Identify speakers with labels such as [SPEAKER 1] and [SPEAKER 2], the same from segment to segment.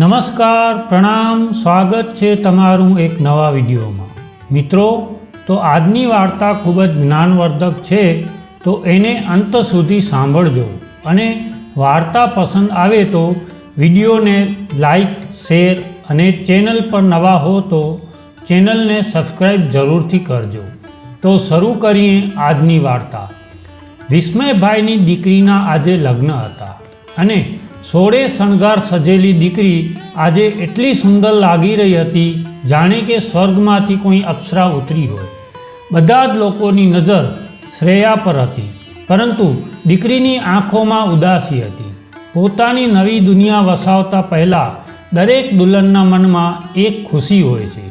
[SPEAKER 1] નમસ્કાર, પ્રણામ, સ્વાગત છે તમારું એક નવા વિડીયોમાં। મિત્રો, તો આજની વાર્તા ખૂબ જ જ્ઞાનવર્ધક છે, તો એને અંત સુધી સાંભળજો અને વાર્તા પસંદ આવે તો વિડીયોને લાઈક, શેર અને ચેનલ પર નવા હો તો ચેનલને સબસ્ક્રાઈબ જરૂરથી કરજો। તો શરૂ કરીએ આજની વાર્તા। વિસ્મયભાઈની દીકરીના આજે લગ્ન હતા અને સોળે શણગાર સજેલી દીકરી આજે એટલી સુંદર લાગી રહી હતી જાણે કે સ્વર્ગમાંથી કોઈ અપ્સરા ઉતરી હોય। બધા જ લોકોની નજર શ્રેયા પર હતી, પરંતુ દીકરીની આંખોમાં ઉદાસી હતી। પોતાની નવી દુનિયા વસાવતા પહેલાં દરેક દુલ્હનના મનમાં એક ખુશી હોય છે,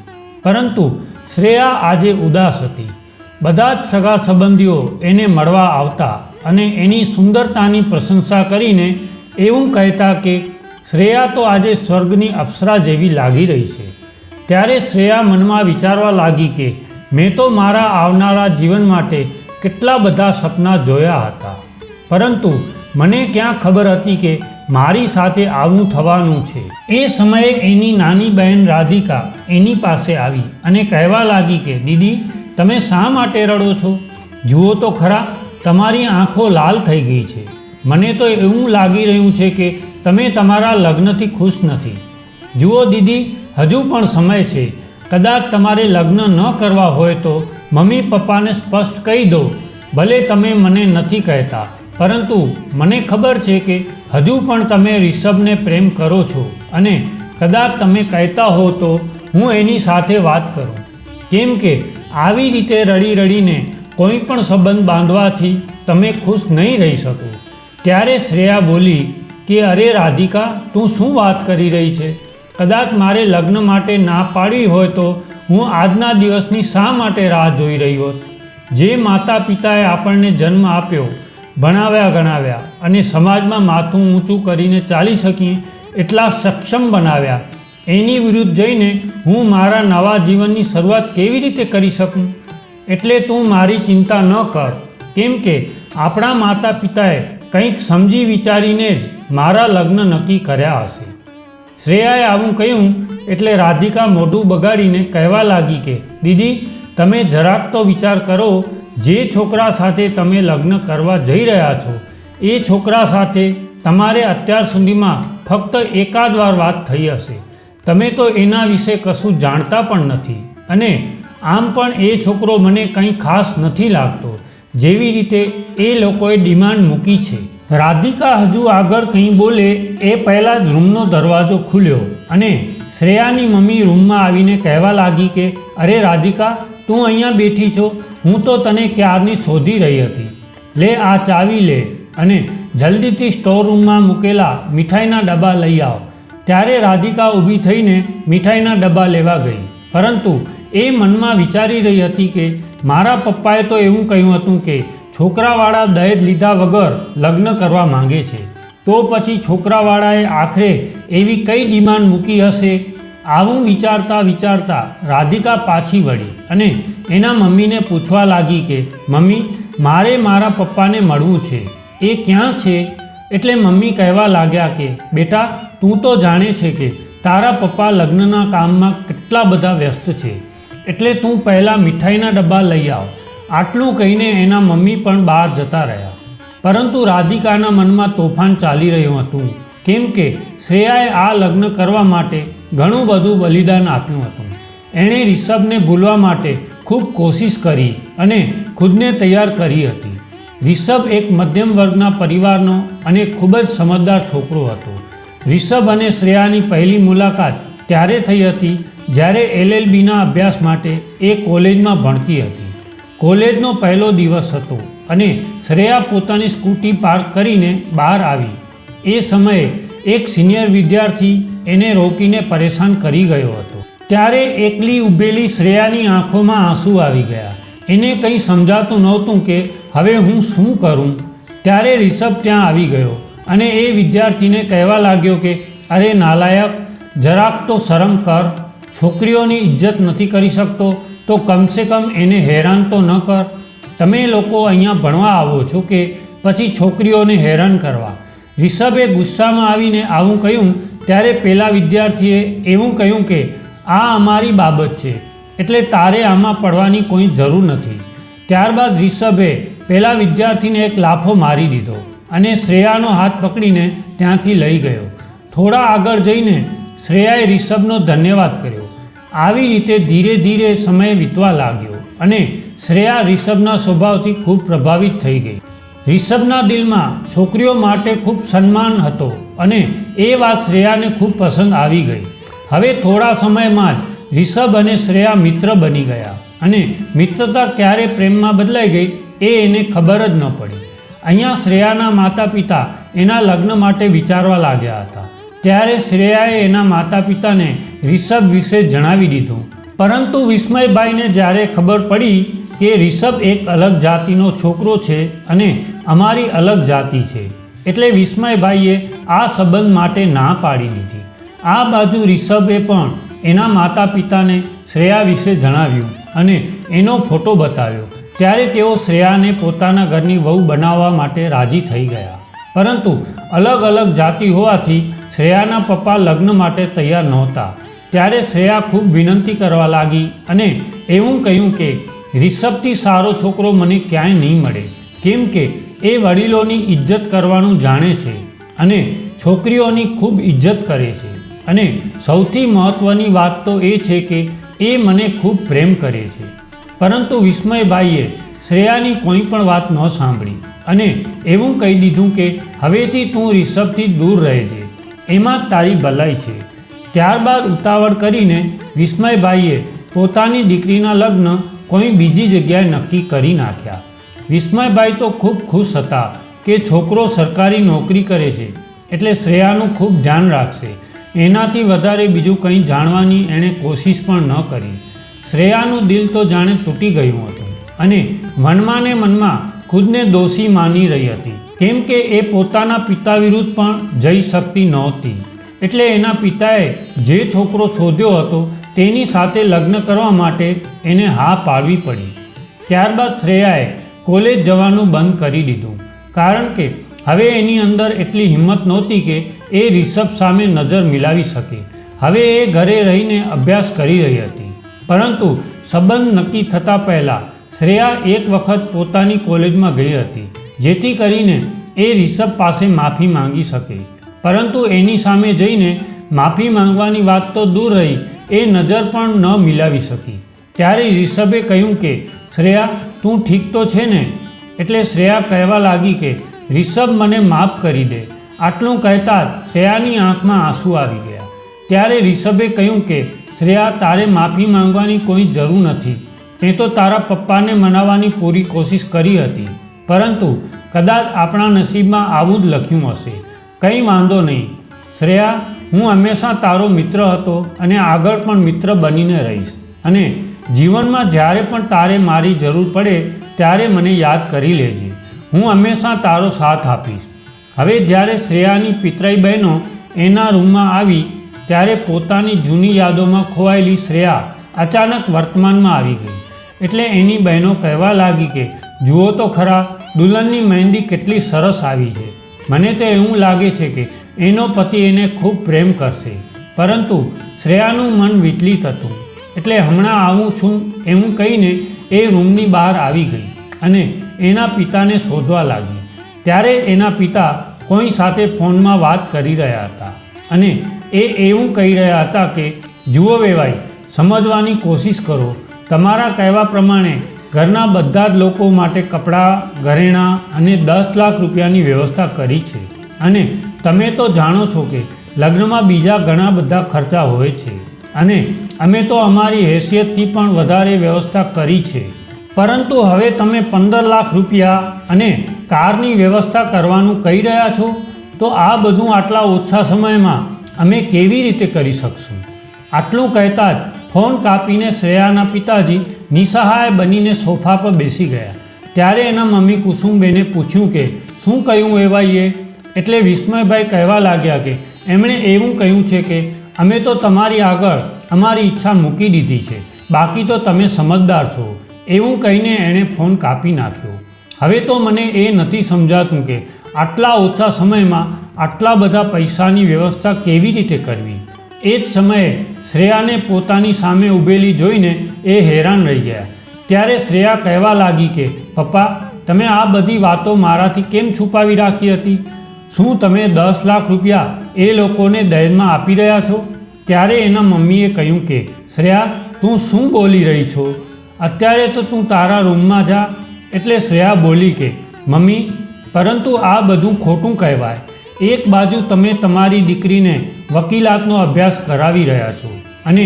[SPEAKER 1] પરંતુ શ્રેયા આજે ઉદાસ હતી। બધા જ સગા સંબંધીઓ એને મળવા આવતા અને એની સુંદરતાની પ્રશંસા કરીને એવું કહેતા કે શ્રેયા તો આજે સ્વર્ગની અપ્સરા જેવી લાગી રહી છે। ત્યારે શ્રેયા મનમાં વિચારવા લાગી કે મેં તો મારા આવનારા જીવન માટે કેટલા બધા સપના જોયા હતા, પરંતુ મને ક્યાં ખબર હતી કે મારી સાથે આવું થવાનું છે। એ સમયે એની નાની બહેન રાધિકા એની પાસે આવી અને કહેવા લાગી કે દીદી, તમે શા માટે રડો છો? જુઓ તો ખરા, તમારી આંખો લાલ થઈ ગઈ છે। મને તો એવું લાગી રહ્યું છે કે તમે તમારા લગ્નથી ખુશ નથી। જુઓ દીદી, હજુ પણ સમય છે। કદાચ તમારે લગ્ન ન કરવા હોય તો મમ્મી પપ્પાને સ્પષ્ટ કહી દો। ભલે તમે મને નથી કહેતા, પરંતુ મને ખબર છે કે હજુ પણ તમે રિષભને પ્રેમ કરો છો અને કદાચ તમે કહેતા હો તો હું એની સાથે વાત કરું, કેમ કે આવી રીતે રડી રડીને કોઈ પણ સંબંધ બાંધવાથી તમે ખુશ નહીં રહી શકો। ત્યારે શ્રેયા બોલી કે અરે રાધિકા, તું શું વાત કરી રહી છે? કદાચ મારે લગ્ન માટે ના પાડવી હોય તો હું આજના દિવસની શા માટે રાહ જોઈ રહી હોત? જે માતા પિતાએ આપણને જન્મ આપ્યો, ભણાવ્યા ગણાવ્યા અને સમાજમાં માથું ઊંચું કરીને ચાલી શકીએ એટલા સક્ષમ બનાવ્યા, એની વિરુદ્ધ જઈને હું મારા નવા જીવનની શરૂઆત કેવી રીતે કરી શકું? એટલે તું મારી ચિંતા ન કર, કેમ કે આપણા માતા પિતાએ કંઈક સમજી વિચારીને જ મારા લગ્ન નક્કી કર્યા હશે। શ્રેયાએ આવું કહ્યું એટલે રાધિકા મોઢું બગાડીને કહેવા લાગી કે દીદી, તમે જરાક તો વિચાર કરો। જે છોકરા સાથે તમે લગ્ન કરવા જઈ રહ્યા છો એ છોકરા સાથે તમારે અત્યાર સુધીમાં ફક્ત એકાદ વાર વાત થઈ હશે। તમે તો એના વિશે કશું જાણતા પણ નથી અને આમ પણ એ છોકરો મને કંઈ ખાસ નથી લાગતો, જેવી રીતે એ લોકોએ ડિમાન્ડ મૂકી છે। રાધિકા હજુ આગળ કંઈ બોલે એ પહેલાં જ રૂમનો દરવાજો ખુલ્યો અને શ્રેયાની મમ્મી રૂમમાં આવીને કહેવા લાગી કે અરે રાધિકા, તું અહીંયા બેઠી છો? હું તો તને ક્યારની શોધી રહી હતી। લે આ ચાવી લે અને જલ્દીથી સ્ટોર રૂમમાં મૂકેલા મીઠાઈના ડબ્બા લઈ આવ। ત્યારે રાધિકા ઊભી થઈને મીઠાઈના ડબ્બા લેવા ગઈ, પરંતુ એ મનમાં વિચારી રહી હતી કે મારા પપ્પાએ તો એવું કહ્યું હતું કે છોકરાવાળા દહેજ લીધા વગર લગ્ન કરવા માંગે છે, તો પછી છોકરાવાળાએ આખરે એવી કઈ ડિમાન્ડ મૂકી હશે? આવું વિચારતા વિચારતા રાધિકા પાછી વળી અને એના મમ્મીને પૂછવા લાગી કે મમ્મી, મારે મારા પપ્પાને મળવું છે, એ ક્યાં છે? એટલે મમ્મી કહેવા લાગ્યા કે બેટા, તું તો જાણે છે કે તારા પપ્પા લગ્નના કામમાં કેટલા બધા વ્યસ્ત છે, એટલે તું પહેલાં મીઠાઈના ડબ્બા લઈ આવ। આટલું કહીને એના મમ્મી પણ બહાર જતા રહ્યા, પરંતુ રાધિકાના મનમાં તોફાન ચાલી રહ્યું હતું, કેમ કે શ્રેયાએ આ લગ્ન કરવા માટે ઘણું બધું બલિદાન આપ્યું હતું। એણે રિષભને ભૂલવા માટે ખૂબ કોશિશ કરી અને ખુદને તૈયાર કરી હતી। રિષભ એક મધ્યમ વર્ગના પરિવારનો અને ખૂબ જ સમજદાર છોકરો હતો। રિષભ અને શ્રેયાની પહેલી મુલાકાત ત્યારે થઈ હતી જ્યારે LLBના અભ્યાસ માટે એ કોલેજમાં ભણતી હતી। કોલેજનો પહેલો દિવસ હતો અને શ્રેયા પોતાની સ્કૂટી પાર્ક કરીને બહાર આવી। એ સમયે એક સિનિયર વિદ્યાર્થી એને રોકીને પરેશાન કરી ગયો હતો। ત્યારે એકલી ઊભેલી શ્રેયાની આંખોમાં આંસુ આવી ગયા। એને કંઈ સમજાતું નહોતું કે હવે હું શું કરું। ત્યારે રિષભ ત્યાં આવી ગયો અને એ વિદ્યાર્થીને કહેવા લાગ્યો કે અરે નાલાયક, જરાક તો શરમ કર। છોકરીઓની ઇજ્જત નથી કરી શકતો તો કમસે કમ એને હેરાન તો ન કર। તમે લોકો અહીંયા ભણવા આવો છો કે પછી છોકરીઓને હેરાન કરવા? રિષભે ગુસ્સામાં આવીને આવું કહ્યું ત્યારે પેલા વિદ્યાર્થીએ એવું કહ્યું કે આ અમારી બાબત છે, એટલે તારે આમાં પડવાની કોઈ જરૂર નથી. ત્યારબાદ રિષભે પેલા વિદ્યાર્થીને એક લાફો મારી દીધો અને શ્રેયાનો હાથ પકડીને ત્યાંથી લઈ ગયો. થોડા આગળ જઈને શ્રેયાએ રિષભનો ધન્યવાદ કર્યો. આવી રીતે ધીરે ધીરે સમય વીતવા લાગ્યો અને શ્રેયા રિષભના સ્વભાવથી ખૂબ પ્રભાવિત થઈ ગઈ. રિષભના દિલમાં છોકરીઓ માટે ખૂબ સન્માન હતો અને એ વાત શ્રેયાને ખૂબ પસંદ આવી ગઈ. હવે થોડા સમયમાં જ રિષભ અને શ્રેયા મિત્ર બની ગયા અને મિત્રતા ક્યારે પ્રેમમાં બદલાઈ ગઈ એ એને ખબર જ ન પડી. અહીંયા શ્રેયાના માતા પિતા એના લગ્ન માટે વિચારવા લાગ્યા હતા. ત્યારે શ્રેયાએ એના માતા પિતાને રિષભ વિશે જણાવી દીધું. પરંતુ વિસ્મયભાઈને જ્યારે ખબર પડી કે રિષભ એક અલગ જાતિનો છોકરો છે અને અમારી અલગ જાતિ છે, એટલે વિસ્મયભાઈએ આ સંબંધ માટે ના પાડી દીધી. આ બાજુ રિષભે પણ એના માતા પિતાને શ્રેયા વિશે જણાવ્યું અને એનો ફોટો બતાવ્યો. ત્યારે તેઓ શ્રેયાને પોતાના ઘરની વહુ બનાવવા માટે રાજી થઈ ગયા. પરંતુ અલગ અલગ જાતિ હોવાથી શ્રેયાના પપ્પા લગ્ન માટે તૈયાર નહોતા. ત્યારે શ્રેયા ખૂબ વિનંતી કરવા લાગી અને એવું કહ્યું કે રિષભથી સારો છોકરો મને ક્યાંય નહીં મળે, કેમ કે એ વડીલોની ઇજ્જત કરવાનું જાણે છે અને છોકરીઓની ખૂબ ઇજ્જત કરે છે, અને સૌથી મહત્ત્વની વાત તો એ છે કે એ મને ખૂબ પ્રેમ કરે છે. પરંતુ વિસ્મયભાઈએ શ્રેયાની કોઈ પણ વાત ન સાંભળી અને એવું કહી દીધું કે હવેથી તું રિષભથી દૂર રહેજે, એમાં જ તારી ભલાઈ છે. ત્યારબાદ ઉતાવળ કરીને વિસ્મયભાઈએ પોતાની દીકરીના લગ્ન કોઈ બીજી જગ્યાએ નક્કી કરી નાખ્યા. વિસ્મયભાઈ તો ખૂબ ખુશ હતા કે છોકરો સરકારી નોકરી કરે છે, એટલે શ્રેયાનું ખૂબ ધ્યાન રાખશે. એનાથી વધારે બીજું કંઈ જાણવાની એણે કોશિશ પણ ન કરી. શ્રેયાનું દિલ તો જાણે તૂટી ગયું હતું અને મનમાં ને મનમાં ખુદને દોષી માની રહી હતી, કેમ કે એ પોતાના પિતા વિરુદ્ધ પણ જઈ શકતી નહોતી. એટલે એના પિતાએ જે છોકરો શોધ્યો હતો તેની સાથે લગ્ન કરવા માટે એને હા પાડવી પડી. ત્યારબાદ શ્રેયાએ કોલેજ જવાનું બંધ કરી દીધું, કારણ કે હવે એની અંદર એટલી હિંમત નહોતી કે એ રિષભ સામે નજર મિલાવી શકે. હવે એ ઘરે રહીને અભ્યાસ કરી રહી હતી. પરંતુ સંબંધ નક્કી થતાં પહેલાં શ્રેયા એક વખત પોતાની કોલેજમાં ગઈ હતી, જેથી કરીને એ રિષભ પાસે માફી માંગી શકે. પરંતુ એની સામે જઈને માફી માંગવાની વાત તો દૂર રહી, એ નજર પણ ન મિલાવી શકી. ત્યારે રિષભે કહ્યું કે શ્રેયા, તું ઠીક તો છે ને? એટલે શ્રેયા કહેવા લાગી કે રિષભ, મને માફ કરી દે. આટલું કહેતા જ શ્રેયાની આંખમાં આંસુ આવી ગયા. ત્યારે રિષભે કહ્યું કે શ્રેયા, તારે માફી માંગવાની કોઈ જરૂર નથી. તે તો તારા પપ્પાને મનાવવાની પૂરી કોશિશ કરી હતી, પરંતુ કદાચ આપણા નસીબમાં આવું જ લખ્યું હશે. કંઈ વાંધો નહીં શ્રેયા, હું હંમેશા તારો મિત્ર હતો અને આગળ પણ મિત્ર બનીને રહીશ, અને જીવનમાં જ્યારે પણ તારે મારી જરૂર પડે ત્યારે મને યાદ કરી લેજે. હું હંમેશા તારો સાથ આપીશ. હવે જ્યારે શ્રેયાની પિતરાઈ બહેનો એના રૂમમાં આવી ત્યારે પોતાની જૂની યાદોમાં ખોવાયેલી શ્રેયા અચાનક વર્તમાનમાં આવી ગઈ. એટલે એની બહેનો કહેવા લાગી કે જુઓ તો ખરા, દુલ્હનની મહેંદી કેટલી સરસ આવી છે. મને તો એવું લાગે છે કે એનો પતિ એને ખૂબ પ્રેમ કરશે. પરંતુ શ્રેયાનું મન વિચલિત હતું, એટલે હમણાં આવું છું એવું કહીને એ રૂમની બહાર આવી ગઈ અને એના પિતાને શોધવા લાગી. ત્યારે એના પિતા કોઈ સાથે ફોનમાં વાત કરી રહ્યા હતા અને એ એવું કહી રહ્યા હતા કે જુઓ વેવાઈ, સમજવાની કોશિશ કરો. તમારા કહેવા પ્રમાણે ઘરના બધા જ લોકો માટે કપડાં, ઘરેણાં અને 10 લાખ રૂપિયાની વ્યવસ્થા કરી છે, અને તમે તો જાણો છો કે લગ્નમાં બીજા ઘણા બધા ખર્ચા હોય છે, અને અમે તો અમારી હેસિયતથી પણ વધારે વ્યવસ્થા કરી છે. પરંતુ હવે તમે 15 લાખ રૂપિયા અને કારની વ્યવસ્થા કરવાનું કહી રહ્યા છો, તો આ બધું આટલા ઓછા સમયમાં અમે કેવી રીતે કરી શકશું? આટલું કહેતા જ ફોન કાપીને શ્રેયાના પિતાજી નિસહાય બનીને સોફા પર બેસી ગયા. ત્યારે એના મમ્મી કુસુમબેને પૂછ્યું કે શું કહ્યું વેવાઈએ? એટલે વિસ્મયભાઈ કહેવા લાગ્યા કે એમણે એવું કહ્યું છે કે અમે તો તમારી આગળ અમારી ઈચ્છા મૂકી દીધી છે, બાકી તો તમે સમજદાર છો. એવું કહીને એણે ફોન કાપી નાખ્યો. હવે તો મને એ નથી સમજાતું કે આટલા ઓછા સમયમાં આટલા બધા પૈસાની વ્યવસ્થા કેવી રીતે કરવી? એ જ સમયે શ્રેયાને પોતાની સામે ઊભેલી જોઈને એ હેરાન રહી ગયા. ત્યારે શ્રેયા કહેવા લાગી કે પપ્પા, તમે આ બધી વાતો મારાથી કેમ છુપાવી રાખી હતી? શું તમે 10 લાખ રૂપિયા એ લોકોને દહેજમાં આપી રહ્યા છો? ત્યારે એના મમ્મીએ કહ્યું કે શ્રેયા, તું શું બોલી રહી છો? અત્યારે તો તું તારા રૂમમાં જા. એટલે શ્રેયા બોલી કે મમ્મી, પરંતુ આ બધું ખોટું કહેવાય. એક બાજુ તમે તમારી દીકરીને વકીલાતનો અભ્યાસ કરાવી રહ્યા છો અને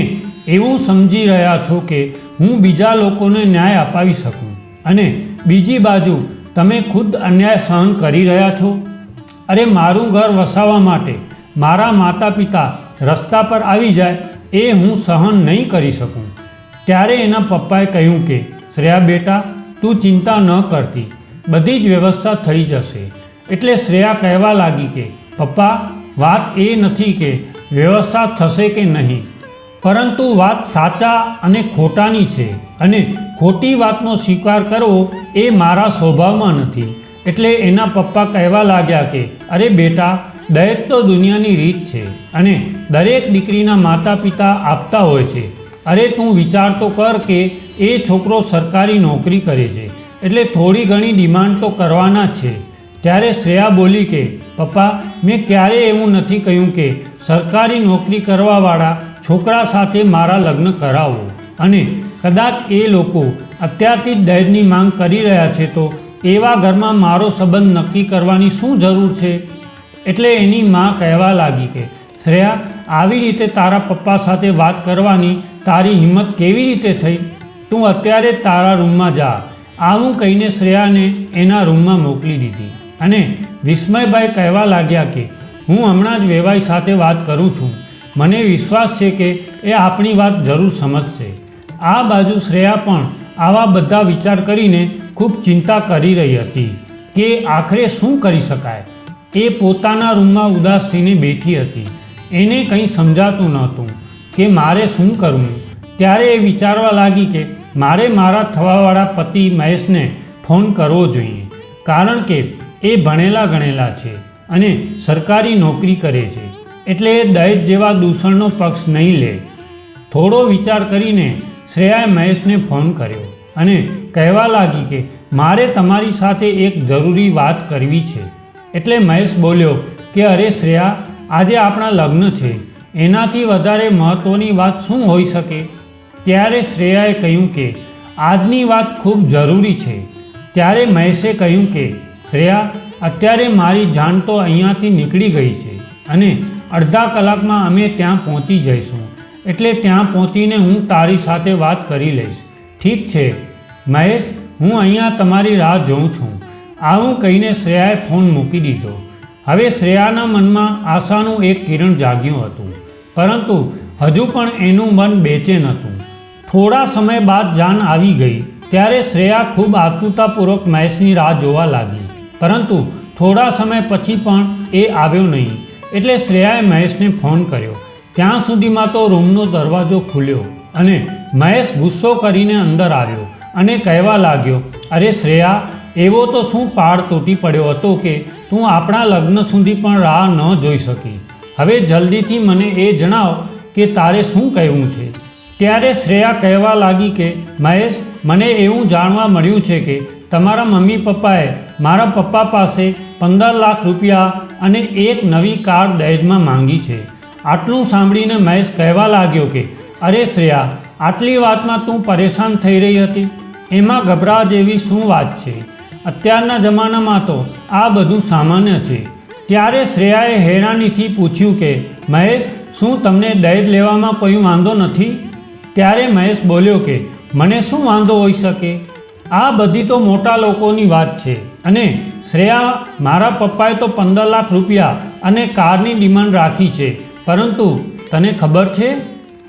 [SPEAKER 1] એવું સમજી રહ્યા છો કે હું બીજા લોકોને ન્યાય અપાવી શકું, અને બીજી બાજુ તમે ખુદ અન્યાય સહન કરી રહ્યા છો. અરે, મારું ઘર વસાવવા માટે મારા માતા પિતા રસ્તા પર આવી જાય એ હું સહન નહીં કરી શકું. ત્યારે એના પપ્પાએ કહ્યું કે શ્રેયા બેટા, તું ચિંતા ન કરતી, બધી જ વ્યવસ્થા થઈ જશે. એટલે શ્રેયા કહેવા લાગી કે પપ્પા, વાત એ નથી કે વ્યવસ્થા થશે કે નહીં, પરંતુ વાત સાચા અને ખોટાની છે, અને ખોટી વાતનો સ્વીકાર કરવો એ મારા સ્વભાવમાં નથી. એટલે એના પપ્પા કહેવા લાગ્યા કે અરે બેટા, દહેજ તો દુનિયાની રીત છે અને દરેક દીકરીના માતા પિતા આપતા હોય છે. અરે, તું વિચાર તો કર કે એ છોકરો સરકારી નોકરી કરે છે, એટલે થોડી ઘણી ડિમાન્ડ તો કરવાના જ છે. ત્યારે શ્રેયા બોલી કે પપ્પા, મેં ક્યારેય એવું નથી કહ્યું કે સરકારી નોકરી કરવાવાળા છોકરા સાથે મારા લગ્ન કરાવો, અને કદાચ એ લોકો અત્યારથી જ દહેજની માંગ કરી રહ્યા છે તો એવા ઘરમાં મારો સંબંધ નક્કી કરવાની શું જરૂર છે? એટલે એની માં કહેવા લાગી કે શ્રેયા, આવી રીતે તારા પપ્પા સાથે વાત કરવાની તારી હિંમત કેવી રીતે થઈ? તું અત્યારે જ તારા રૂમમાં જા. આવું કહીને શ્રેયાને એના રૂમમાં મોકલી દીધી. અને વિસ્મયભાઈ કહેવા લાગ્યા કે હું હમણાં જ વેવાઈ સાથે વાત કરું છું, મને વિશ્વાસ છે કે એ આપણી વાત જરૂર સમજશે. આ બાજુ શ્રેયા પણ આવા બધા વિચાર કરીને ખૂબ ચિંતા કરી રહી હતી કે આખરે શું કરી શકાય. એ પોતાના રૂમમાં ઉદાસ થઈને બેઠી હતી. એને કંઈ સમજાતું નહોતું કે મારે શું કરવું. ત્યારે એ વિચારવા લાગી કે મારે મારા થવાવાળા પતિ મહેશને ફોન કરવો જોઈએ, કારણ કે એ ભણેલા ગણેલા છે અને સરકારી નોકરી કરે છે, એટલે એ દહેજ જેવા દૂષણનો પક્ષ નહીં લે. થોડો વિચાર કરીને શ્રેયાએ મહેશને ફોન કર્યો અને કહેવા લાગી કે મારે તમારી સાથે એક જરૂરી વાત કરવી છે. એટલે મહેશ બોલ્યો કે અરે શ્રેયા, આજે આપણા લગ્ન છે, એનાથી વધારે મહત્ત્વની વાત શું હોઈ શકે? ત્યારે શ્રેયાએ કહ્યું કે આજની વાત ખૂબ જરૂરી છે. ત્યારે મહેશે કહ્યું કે શ્રેયા, અત્યારે મારી જાન તો અહીંયાથી નીકળી ગઈ છે અને અડધા કલાકમાં અમે ત્યાં પહોંચી જઈશું, એટલે ત્યાં પહોંચીને હું તારી સાથે વાત કરી લઈશ. ઠીક છે મહેશ, હું અહીંયા તમારી રાહ જોઉં છું. આવું કહીને શ્રેયાએ ફોન મૂકી દીધો. હવે શ્રેયાના મનમાં આશાનું એક કિરણ જાગ્યું હતું, પરંતુ હજુ પણ એનું મન બેચેન હતું. થોડા સમય બાદ જાન આવી ગઈ. ત્યારે શ્રેયા ખૂબ આતુરતાપૂર્વક મહેશની રાહ જોવા લાગી, પરંતુ થોડા સમય પછી પણ એ આવ્યો નહીં. એટલે શ્રેયાએ મહેશને ફોન કર્યો. ત્યાં સુધીમાં તો રૂમનો દરવાજો ખુલ્યો અને મહેશ ગુસ્સો કરીને અંદર આવ્યો અને કહેવા લાગ્યો, અરે શ્રેયા, એવો તો શું પહાડ તૂટી પડ્યો હતો કે તું આપણા લગ્ન સુધી પણ રાહ ન જોઈ શકી? હવે જલ્દીથી મને એ જણાવ કે તારે શું કહેવું છે? ત્યારે શ્રેયા કહેવા લાગી કે મહેશ, મને એવું જાણવા મળ્યું છે કે તમારા મમ્મી પપ્પાએ મારા પપ્પા પાસે 15 લાખ રૂપિયા અને એક નવી કાર દહેજમાં માંગી છે. આટલું સાંભળીને મહેશ કહેવા લાગ્યો કે અરે શ્રેયા, આટલી વાતમાં તું પરેશાન થઈ રહી હતી? એમાં ગભરાવા જેવી શું વાત છે? અત્યારના જમાનામાં તો આ બધું સામાન્ય છે. ત્યારે શ્રેયાએ હેરાનીથી પૂછ્યું કે મહેશ, શું તમને દહેજ લેવામાં કોઈ વાંધો નથી? ત્યારે મહેશ બોલ્યો કે મને શું વાંધો હોઈ શકે? આ બધી તો મોટા લોકોની વાત છે. અને શ્રેયા, મારા પપ્પાએ તો 15 લાખ રૂપિયા અને કારની ડિમાન્ડ રાખી છે, પરંતુ તને ખબર છે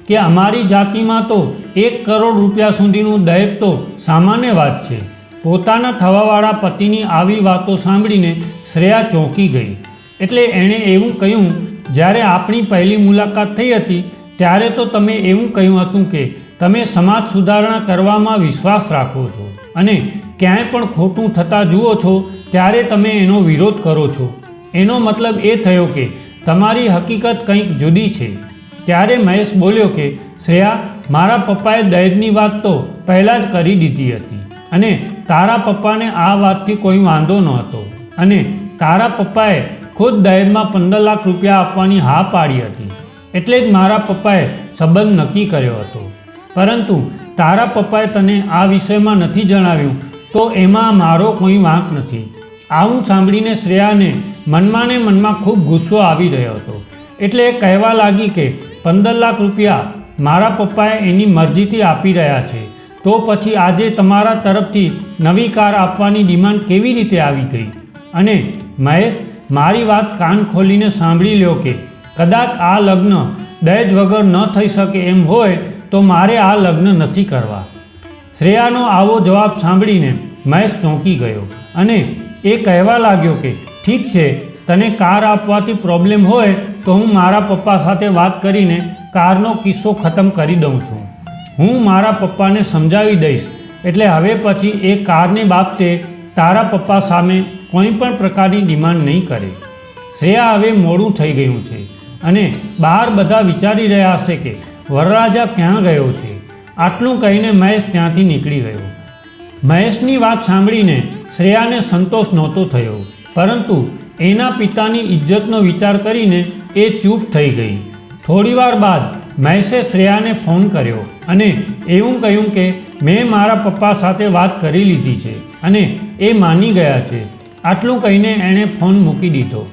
[SPEAKER 1] કે અમારી જાતિમાં તો 1 કરોડ રૂપિયા સુધીનું દહેજ તો સામાન્ય વાત છે. પોતાના થવાવાળા પતિની આવી વાતો સાંભળીને શ્રેયા ચોંકી ગઈ. એટલે એણે એવું કહ્યું, જ્યારે આપણી પહેલી મુલાકાત થઈ હતી ત્યારે તો તમે એવું કહ્યું હતું કે તમે સમાજ સુધારણા કરવામાં વિશ્વાસ રાખો છો અને ક્યાંય પણ ખોટું થતાં જુઓ છો ત્યારે તમે એનો વિરોધ કરો છો. એનો મતલબ એ થયો કે તમારી હકીકત કંઈક જુદી છે. ત્યારે મહેશ બોલ્યો કે શ્રેયા, મારા પપ્પાએ દહેજની વાત તો પહેલાં જ કરી દીધી હતી અને તારા પપ્પાને આ વાતથી કોઈ વાંધો નહોતો અને તારા પપ્પાએ ખુદ દહેજમાં 15 લાખ રૂપિયા આપવાની હા પાડી હતી. એટલે જ મારા પપ્પાએ સંબંધ નક્કી કર્યો હતો. પરંતુ તારા પપ્પાએ તને આ વિષયમાં નથી જણાવ્યું તો એમાં મારો કોઈ વાંક નથી. આવું સાંભળીને શ્રેયાને મનમાં ને મનમાં ખૂબ ગુસ્સો આવી રહ્યો હતો. એટલે એ કહેવા લાગી કે 15 લાખ રૂપિયા મારા પપ્પાએ એની મરજીથી આપી રહ્યા છે, તો પછી આજે તમારા તરફથી નવી કાર આપવાની ડિમાન્ડ કેવી રીતે આવી ગઈ? અને મહેશ, મારી વાત કાન ખોલીને સાંભળી લ્યો કે કદાચ આ લગ્ન દહેજ વગર ન થઈ શકે એમ હોય તો મારે આ લગ્ન નથી કરવા. શ્રેયાનો આવો જવાબ સાંભળીને મહેશ ચોંકી ગયો અને એ કહેવા લાગ્યો કે ઠીક છે, તને કાર આપવાથી પ્રોબ્લેમ હોય તો હું મારા પપ્પા સાથે વાત કરીને કારનો કિસ્સો ખતમ કરી દઉં છું. હું મારા પપ્પાને સમજાવી દઈશ, એટલે હવે પછી એ કારની બાબતે તારા પપ્પા સામે કોઈ પણ પ્રકારની ડિમાન્ડ નહીં કરે. શ્રેયા, હવે મોડું થઈ ગયું છે અને બહાર બધા વિચારી રહ્યા હશે કે વરરાજા ક્યાં ગયો છે. આટલું કહીને મહેશ ત્યાંથી નીકળી ગયો. મહેશની વાત સાંભળીને શ્રેયાને સંતોષ નહોતો થયો, પરંતુ એના પિતાની ઇજ્જતનો વિચાર કરીને એ ચૂપ થઈ ગઈ. થોડીવાર બાદ મહેશે શ્રેયાને ફોન કર્યો અને એવું કહ્યું કે મેં મારા પપ્પા સાથે વાત કરી લીધી છે અને એ માની ગયા છે. આટલું કહીને એણે ફોન મૂકી દીધો.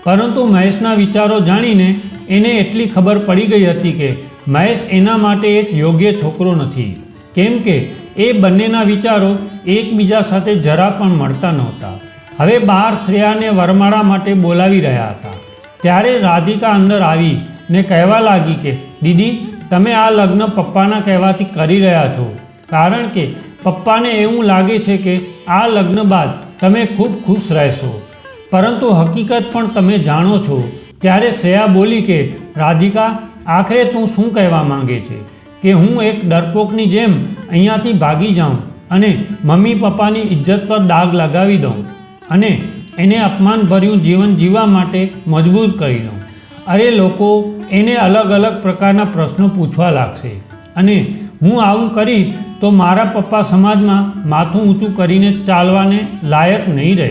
[SPEAKER 1] પરંતુ મહેશના વિચારો જાણીને એને એટલી ખબર પડી ગઈ હતી કે મહેશ એના માટે એક યોગ્ય છોકરો નથી, કેમ કે એ બંનેના વિચારો એકબીજા સાથે જરા પણ મળતા નહોતા. હવે બહાર શ્રેયાને વરમાળા માટે બોલાવી રહ્યા હતા. ત્યારે રાધિકા અંદર આવી ને કહેવા લાગી કે દીદી, તમે આ લગ્ન પપ્પાના કહેવાથી કરી રહ્યા છો, કારણ કે પપ્પાને એવું લાગે છે કે આ લગ્ન બાદ તમે ખૂબ ખુશ રહેશો, પરંતુ હકીકત પણ તમે જાણો છો. ત્યારે શ્રેયા બોલી કે રાધિકા, આખરે તું શું કહેવા માંગે છે? કે હું એક ડરપોકની જેમ અહીંયાથી ભાગી જાઉં અને મમ્મી પપ્પાની ઇજ્જત પર દાગ લગાવી દઉં અને એને અપમાનભર્યું જીવન જીવવા માટે મજબૂર કરી દઉં? અરે, લોકો એને અલગ અલગ પ્રકારના પ્રશ્નો પૂછવા લાગશે અને હું આવું કરીશ તો મારા પપ્પા સમાજમાં માથું ઊંચું કરીને ચાલવાને લાયક નહીં રહે.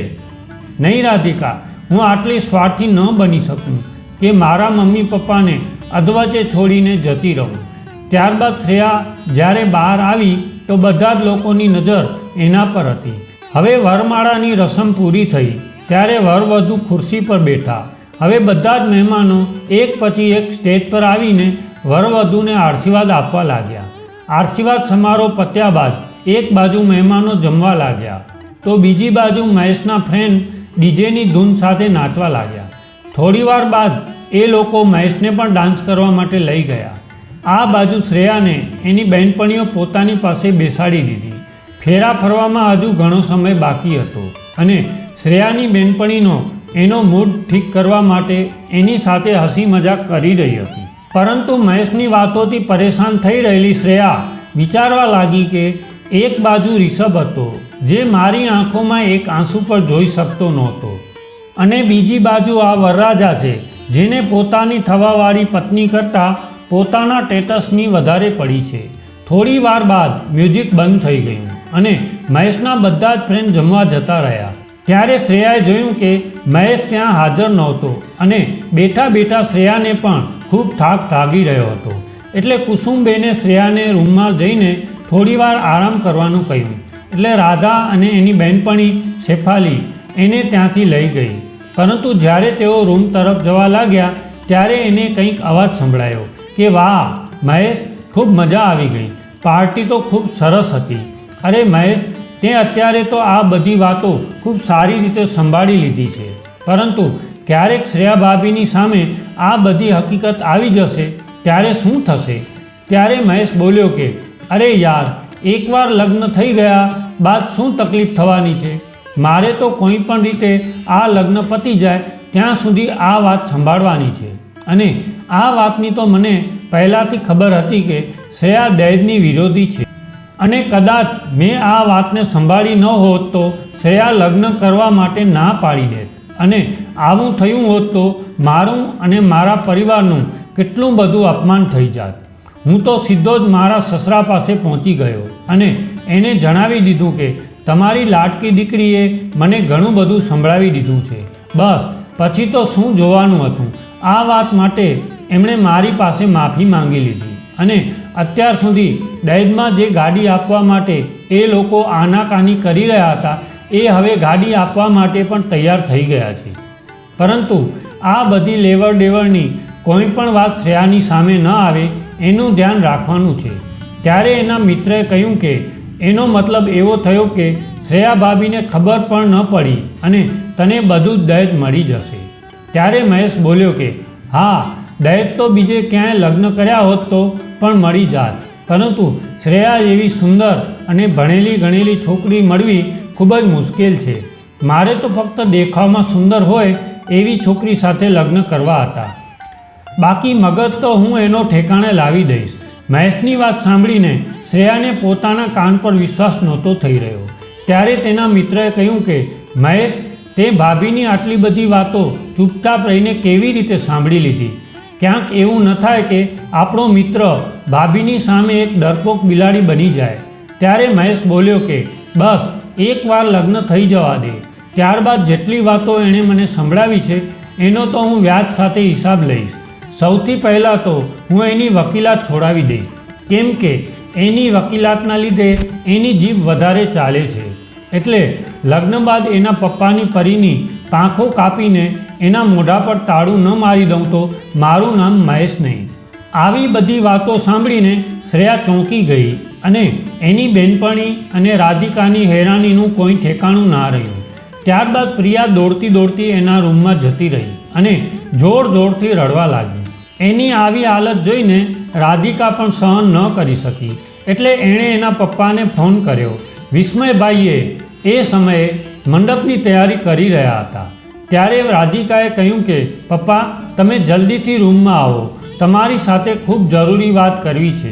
[SPEAKER 1] નહીં રાધિકા, હું આટલી સ્વાર્થી ન બની શકું કે મારા મમ્મી પપ્પાને અધવચ્ચે છોડીને જતી રહું. ત્યારબાદ શ્રેયા જ્યારે બહાર આવી તો બધા જ લોકોની નજર એના પર હતી. હવે વરમાળાની રસમ પૂરી થઈ ત્યારે વરવધુ ખુરશી પર બેઠા. હવે બધા જ મહેમાનો એક પછી એક સ્ટેજ પર આવીને વરવધુને આશીર્વાદ આપવા લાગ્યા. આશીર્વાદ સમારોહ પત્યા બાદ એક બાજુ મહેમાનો જમવા લાગ્યા તો બીજી બાજુ મહેશના ફ્રેન્ડ ડીજેની ધૂન સાથે નાચવા લાગ્યા. થોડીવાર બાદ એ લોકો મહેશને પણ ડાન્સ કરવા માટે લઈ ગયા. આ બાજુ શ્રેયાને એની બહેનપણીઓ પોતાની પાસે બેસાડી દીધી. ફેરા ફરવામાં હજુ ઘણો સમય બાકી હતો અને શ્રેયાની બહેનપણીનો એનો મૂડ ઠીક કરવા માટે એની સાથે હસી મજાક કરી રહી હતી. પરંતુ મહેશની વાતોથી પરેશાન થઈ રહેલી શ્રેયા વિચારવા લાગી કે એક બાજુ રિષભ હતો જે મારી આંખોમાં એક આંસુ પર જોઈ શકતો નહોતો અને બીજી બાજુ આ વરરાજા છે જેને પોતાની થવાવાળી પત્ની કરતાં પોતાના સ્ટેટસની વધારે પડી છે. થોડી વાર બાદ મ્યુઝિક બંધ થઈ ગયું અને મહેશના બધા જ ફ્રેન્ડ જમવા જતા રહ્યા. ત્યારે શ્રેયાએ જોયું કે મહેશ ત્યાં હાજર નહોતો અને બેઠા બેઠા શ્રેયાને પણ ખૂબ થાક લાગી રહ્યો હતો. એટલે કુસુમબેને શ્રેયાને રૂમમાં જઈને થોડીવાર આરામ કરવાનું કહ્યું. એટલે રાધા અને એની બહેનપણી શેફાલી એને ત્યાંથી લઈ ગઈ. પરંતુ જ્યારે તેઓ રૂમ તરફ જવા લાગ્યા ત્યારે એને કંઈક અવાજ સંભળાયો કે વાહ મહેશ, ખૂબ મજા આવી ગઈ, પાર્ટી તો ખૂબ સરસ હતી. અરે મહેશ, તે અત્યારે તો આ બધી વાતો ખૂબ સારી રીતે સંભાળી લીધી છે, પરંતુ ક્યારેક શ્રેયા ભાભીની સામે આ બધી હકીકત આવી જશે ત્યારે શું થશે? ત્યારે મહેશ બોલ્યો કે અરે યાર, એકવાર લગ્ન થઈ ગયા બાદ શું તકલીફ થવાની છે? મારે તો કોઈ પણ રીતે આ લગ્ન પતી જાય ત્યાં સુધી આ વાત સંભાળવાની છે અને આ વાતની તો મને પહેલાંથી ખબર હતી કે શ્રેયા દહેજની વિરોધી છે. અને કદાચ મેં આ વાતને સંભાળી ન હોત તો શ્રેયા લગ્ન કરવા માટે ના પાડી દેત અને આવું થયું હોત તો મારું અને મારા પરિવારનું કેટલું બધું અપમાન થઈ જાત. હું તો સીધો જ મારા સસરા પાસે પહોંચી ગયો અને એને જણાવી દીધું કે તમારી લાડકી દીકરીએ મને ઘણું બધું સંભળાવી દીધું છે. બસ પછી તો શું જોવાનું હતું. આ વાત માટે એમણે મારી પાસે માફી માંગી લીધી અને અત્યાર સુધી દહેજમાં જે ગાડી આપવા માટે એ લોકો આનાકાની કરી રહ્યા હતા એ હવે ગાડી આપવા માટે પણ તૈયાર થઈ ગયા છે. પરંતુ આ બધી લેવડ દેવડની કોઈ પણ વાત શ્રેયાની સામે ન આવે એનું ધ્યાન રાખવાનું છે. ત્યારે એના મિત્રએ કહ્યું કે એનો મતલબ એવો થયો કે શ્રેયા ભાભીને ખબર પણ ન પડી અને તને બધું જ દહેજ મળી જશે. ત્યારે મહેશ બોલ્યો કે હા, દહેજ તો બીજે ક્યાંય લગ્ન કર્યા હોત તો પણ મળી જાત, પરંતુ શ્રેયા જેવી સુંદર અને ભણેલી ગણેલી છોકરી મળવી ખૂબ જ મુશ્કેલ છે. મારે તો ફક્ત દેખાવમાં સુંદર હોય એવી છોકરી સાથે લગ્ન કરવા હતા. બાકી મગજ તો હું એનો ઠેકાણે લાવી દઈશ. મહેશની વાત સાંભળીને શ્રેયાને પોતાના કાન પર વિશ્વાસ નહોતો થઈ રહ્યો. ત્યારે તેના મિત્રએ કહ્યું કે મહેશ, તે ભાભીની આટલી બધી વાતો ચૂપચાપ રહીને કેવી રીતે સાંભળી લીધી? ક્યાંક એવું ન થાય કે આપણો મિત્ર ભાભીની સામે એક ડરપોક બિલાડી બની જાય. ત્યારે મહેશ બોલ્યો કે બસ એકવાર લગ્ન થઈ જવા દે, ત્યારબાદ જેટલી વાતો એણે મને સંભળાવી છે એનો તો હું વ્યાજ સાથે હિસાબ લઈશ. સૌથી પહેલાં તો હું એની વકીલાત છોડાવી દઈશ, કેમ કે એની વકીલાતના લીધે એની જીભ વધારે ચાલે છે. એટલે લગ્ન બાદ એના પપ્પાની પરીની પાંખો કાપીને એના મોઢા પર તાળું ન મારી દઉં તો મારું નામ મહેશ નહીં. આવી બધી વાતો સાંભળીને શ્રેયા ચોંકી ગઈ અને એની બેનપણી અને રાધિકાની હેરાનીનું કોઈ ઠેકાણું ના રહ્યું. ત્યારબાદ પ્રિયા દોડતી દોડતી એના રૂમમાં જતી રહી અને જોર જોરથી રડવા લાગી. એની આવી હાલત જોઈને રાધિકા પણ સહન ન કરી શકી એટલે એણે એના પપ્પાને ફોન કર્યો. વિસ્મયભાઈએ એ સમયે મંડપની તૈયારી કરી રહ્યા હતા. ત્યારે રાધિકાએ કહ્યું કે પપ્પા, તમે જલ્દીથી રૂમમાં આવો, તમારી સાથે ખૂબ જરૂરી વાત કરવી છે.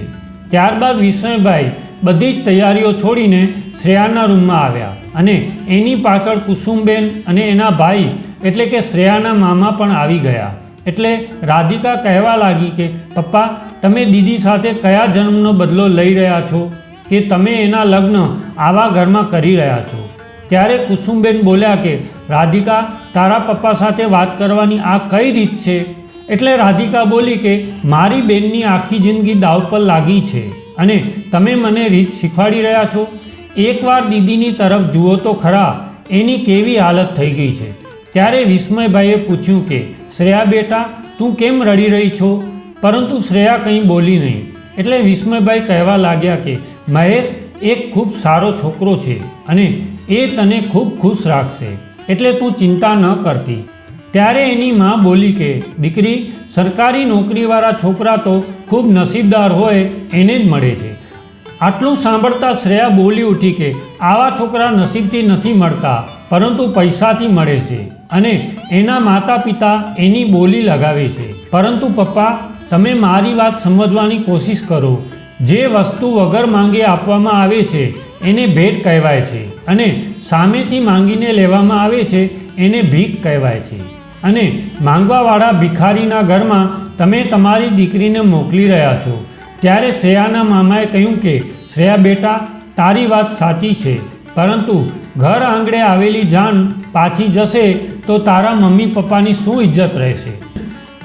[SPEAKER 1] ત્યારબાદ વિસ્મયભાઈ બધી જ તૈયારીઓ છોડીને શ્રેયાના રૂમમાં આવ્યા અને એની પાછળ કુસુમબેન અને એના ભાઈ એટલે કે શ્રેયાના મામા પણ આવી ગયા. એટલે રાધિકા કહેવા લાગી કે પપ્પા, તમે દીદી સાથે કયા જન્મનો બદલો લઈ રહ્યા છો કે તમે એના લગ્ન આવા ઘરમાં કરી રહ્યા છો? ત્યારે કુસુમબેન બોલ્યા કે રાધિકા, તારા પપ્પા સાથે વાત કરવાની આ કઈ રીત છે? એટલે રાધિકા બોલી કે મારી બેનની આખી જિંદગી દાવ પર લાગી છે અને તમે મને રીત શીખવાડી રહ્યા છો? એકવાર દીદીની તરફ જુઓ તો ખરા, એની કેવી હાલત થઈ ગઈ છે. ત્યારે વિસ્મયભાઈએ પૂછ્યું કે શ્રેયા બેટા, તું કેમ રડી રહી છો? પરંતુ શ્રેયા કંઈ બોલી નહીં. એટલે વિસ્મયભાઈ કહેવા લાગ્યા કે મહેશ એક ખૂબ સારો છોકરો છે અને એ તને ખૂબ ખુશ રાખશે, એટલે તું ચિંતા ન કરતી. ત્યારે એની માં બોલી કે દીકરી, સરકારી નોકરીવાળા છોકરા તો ખૂબ નસીબદાર હોય એને જ મળે છે. આટલું સાંભળતા શ્રેયા બોલી ઉઠી કે આવા છોકરા નસીબથી નથી મળતા, પરંતુ પૈસાથી મળે છે અને એના માતા પિતા એની બોલી લગાવે છે. પરંતુ પપ્પા, તમે મારી વાત સમજવાની કોશિશ કરો. જે વસ્તુ વગર માંગે આપવામાં આવે છે એને ભેટ કહેવાય છે અને સામેથી માંગીને લેવામાં આવે છે એને ભીખ કહેવાય છે. અને માંગવાવાળા ભિખારીના ઘરમાં તમે તમારી દીકરીને મોકલી રહ્યા છો. ત્યારે શ્રેયાના મામાએ કહ્યું કે શ્રેયા બેટા, તારી વાત સાચી છે, પરંતુ ઘર આંગણે આવેલી જાન પાછી જશે તો તારા મમ્મી પપ્પાની શું ઇજ્જત રહેશે?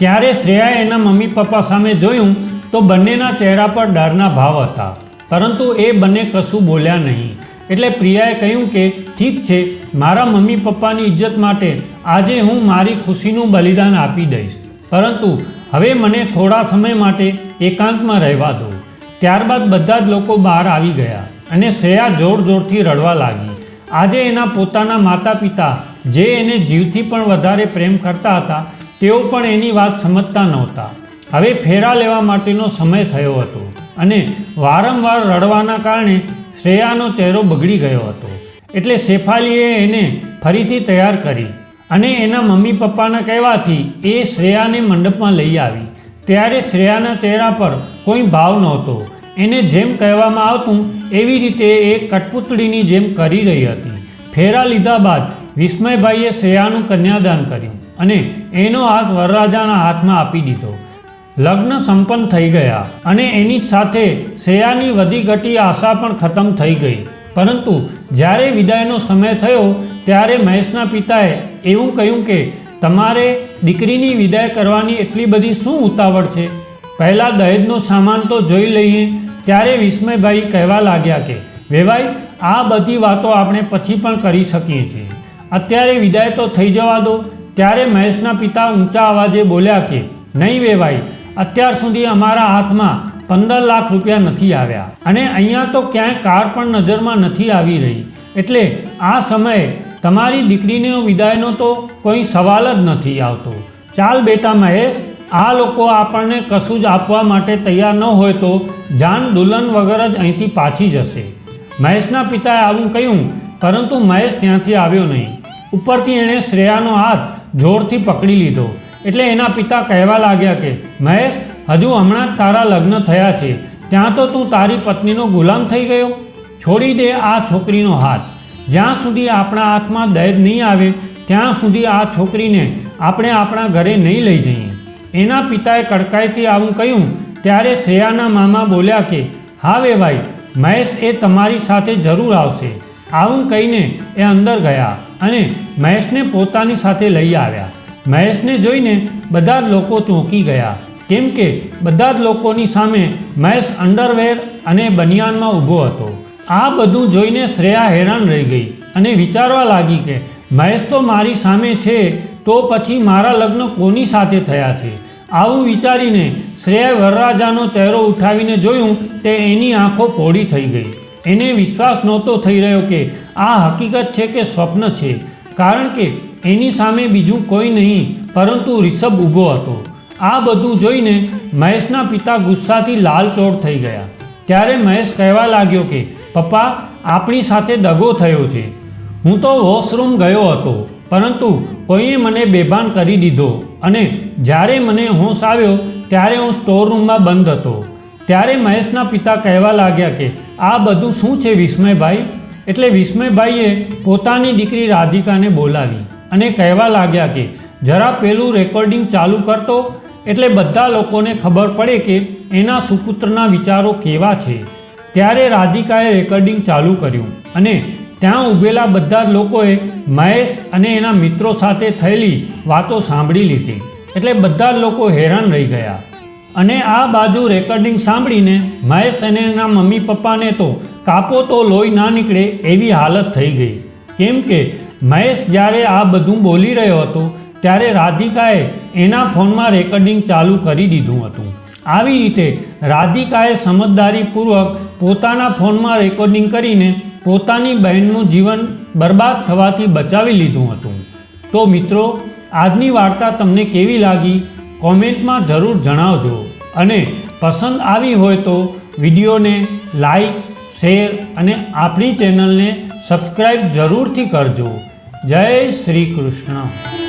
[SPEAKER 1] ત્યારે શ્રેયાએ એના મમ્મી પપ્પા સામે જોયું તો બંનેના ચહેરા પર ડરના ભાવ હતા, પરંતુ એ બંને કશું બોલ્યા નહીં. એટલે પ્રિયાએ કહ્યું કે ઠીક છે, મારા મમ્મી પપ્પાની ઇજ્જત માટે આજે હું મારી ખુશીનું બલિદાન આપી દઈશ, પરંતુ હવે મને થોડા સમય માટે એકાંતમાં રહેવા દો. ત્યારબાદ બધા જ લોકો બહાર આવી ગયા અને શ્રેયા જોર જોરથી રડવા લાગી. આજે એના પોતાના માતા પિતા, જે એને જીવથી પણ વધારે પ્રેમ કરતા હતા, તેઓ પણ એની વાત સમજતા નહોતા. હવે ફેરા લેવા માટેનો સમય થયો હતો અને વારંવાર રડવાના કારણે શ્રેયાનો ચહેરો બગડી ગયો હતો. એટલે શેફાલીએ એને ફરીથી તૈયાર કરી અને એના મમ્મી પપ્પાના કહેવાથી એ શ્રેયાને મંડપમાં લઈ આવી. ત્યારે શ્રેયાના ચહેરા પર કોઈ ભાવ નહોતો. એને જેમ કહેવામાં આવતું એવી રીતે એ કઠપૂતળીની જેમ કરી રહી હતી. ફેરા લીધા બાદ વિસ્મયભાઈએ શ્રેયાનું કન્યાદાન કર્યું અને એનો હાથ વરરાજાના હાથમાં આપી દીધો. લગ્ન સંપન્ન થઈ ગયા અને એની સાથે શ્રેયાની વધી ઘટી આશા પણ ખતમ થઈ ગઈ. પરંતુ જ્યારે વિદાયનો સમય થયો ત્યારે મહેશના પિતાએ એવું કહ્યું કે તમારે દીકરીની વિદાય કરવાની એટલી બધી શું ઉતાવળ છે? પહેલાં દહેજનો સામાન તો જોઈ લઈએ. ત્યારે વિસ્મયભાઈ કહેવા લાગ્યા કે વેવાઈ, આ બધી વાતો આપણે પછી પણ કરી શકીએ છીએ, અત્યારે વિદાય તો થઈ જવા દો. ત્યારે મહેશના પિતા ઊંચા અવાજે બોલ્યા કે નહીં વેવાઈ, અત્યાર સુધી અમારા હાથમાં 15 લાખ રૂપિયા નથી આવ્યા અને અહીંયા તો ક્યાંય કાર પણ નજરમાં નથી આવી રહી, એટલે આ સમયે તમારી દીકરીનો વિદાયનો તો કોઈ સવાલ જ નથી આવતો. ચાલ બેટા મહેશ, આ લોકો આપણને કશું જ આપવા માટે તૈયાર ન હોય તો જાન દુલ્હન વગર જ અહીંથી પાછી જશે. મહેશના પિતાએ આવું કહ્યું, પરંતુ મહેશ ત્યાંથી આવ્યો નહીં. ઉપરથી એણે શ્રેયાનો હાથ જોરથી પકડી લીધો. એટલે એના પિતા કહેવા લાગ્યા કે મહેશ, હજુ હમણાં જ તારા લગ્ન થયા છે, ત્યાં તો તું તારી પત્નીનો ગુલામ થઈ ગયો. છોડી દે આ છોકરીનો હાથ. જ્યાં સુધી આપણા હાથમાં દહેજ નહીં આવે ત્યાં સુધી આ છોકરીને આપણે આપણા ઘરે નહીં લઈ જઈએ. એના પિતાએ કડકાઈથી આવું કહ્યું. ત્યારે શ્રેયાના મામા બોલ્યા કે હા વેવાઈ, મહેશ એ તમારી સાથે જરૂર આવશે. આવું કહીને એ અંદર ગયા અને મહેશને પોતાની સાથે લઈ આવ્યા. મહેશને જોઈને બધા જ લોકો ચોંકી ગયા, કેમ કે બધા જ લોકોની સામે મહેશ અંડરવેર અને બનિયાનમાં ઊભો હતો. આ બધું જોઈને શ્રેયા હેરાન રહી ગઈ અને વિચારવા લાગી કે મહેશ તો મારી સામે છે, તો પછી મારા લગ્ન કોની સાથે થયા છે? આવું વિચારીને શ્રેયાએ વરરાજાનો ચહેરો ઉઠાવીને જોયું તે એની આંખો પહોળી થઈ ગઈ. એને વિશ્વાસ નહોતો થઈ રહ્યો કે આ હકીકત છે કે સ્વપ્ન છે, કારણ કે એની સામે બીજું કોઈ નહીં પરંતુ રિષભ ઊભો હતો. આ બધું જોઈને મહેશના પિતા ગુસ્સાથી લાલચોળ થઈ ગયા. ત્યારે મહેશ કહેવા લાગ્યો કે પપ્પા, આપણી સાથે દગો થયો છે. હું તો વોશરૂમ ગયો હતો, પરંતુ કોઈએ મને બેભાન કરી દીધો અને જ્યારે મને હોશ આવ્યો ત્યારે હું સ્ટોર રૂમમાં બંધ હતો. ત્યારે મહેશના પિતા કહેવા લાગ્યા કે આ બધું શું છે વિસ્મયભાઈ? એટલે વિસ્મયભાઈએ પોતાની દીકરી રાધિકાને બોલાવી અને કહેવા લાગ્યા કે જરા પેલું રેકોર્ડિંગ ચાલુ કરતો, એટલે બધા લોકોને ખબર પડે કે એના સુપુત્રના વિચારો કેવા છે. ત્યારે રાધિકાએ રેકોર્ડિંગ ચાલુ કર્યું અને ત્યાં ઊભેલા બધા જ લોકોએ મહેશ અને એના મિત્રો સાથે થયેલી વાતો સાંભળી લીધી. એટલે બધા જ લોકો હેરાન રહી ગયા અને આ બાજુ રેકોર્ડિંગ સાંભળીને મહેશ અને એના મમ્મી પપ્પાને તો કાપો તો લોહી ના નીકળે એવી હાલત થઈ ગઈ. કેમ કે મહેશ જ્યારે આ બધું બોલી રહ્યો હતો ત્યારે રાધિકાએ એના ફોનમાં રેકોર્ડિંગ ચાલુ કરી દીધું હતું. આવી રીતે રાધિકાએ સમજદારીપૂર્વક પોતાના ફોનમાં રેકોર્ડિંગ કરીને પોતાની બહેનનું જીવન બરબાદ થવાથી બચાવી લીધું હતું. તો મિત્રો, આજની વાર્તા તમને કેવી લાગી કોમેન્ટમાં જરૂર જણાવજો અને પસંદ આવી હોય તો વિડીયોને લાઈક, શેર અને આપણી ચેનલને સબસ્ક્રાઈબ જરૂરથી કરજો. જય શ્રી કૃષ્ણ.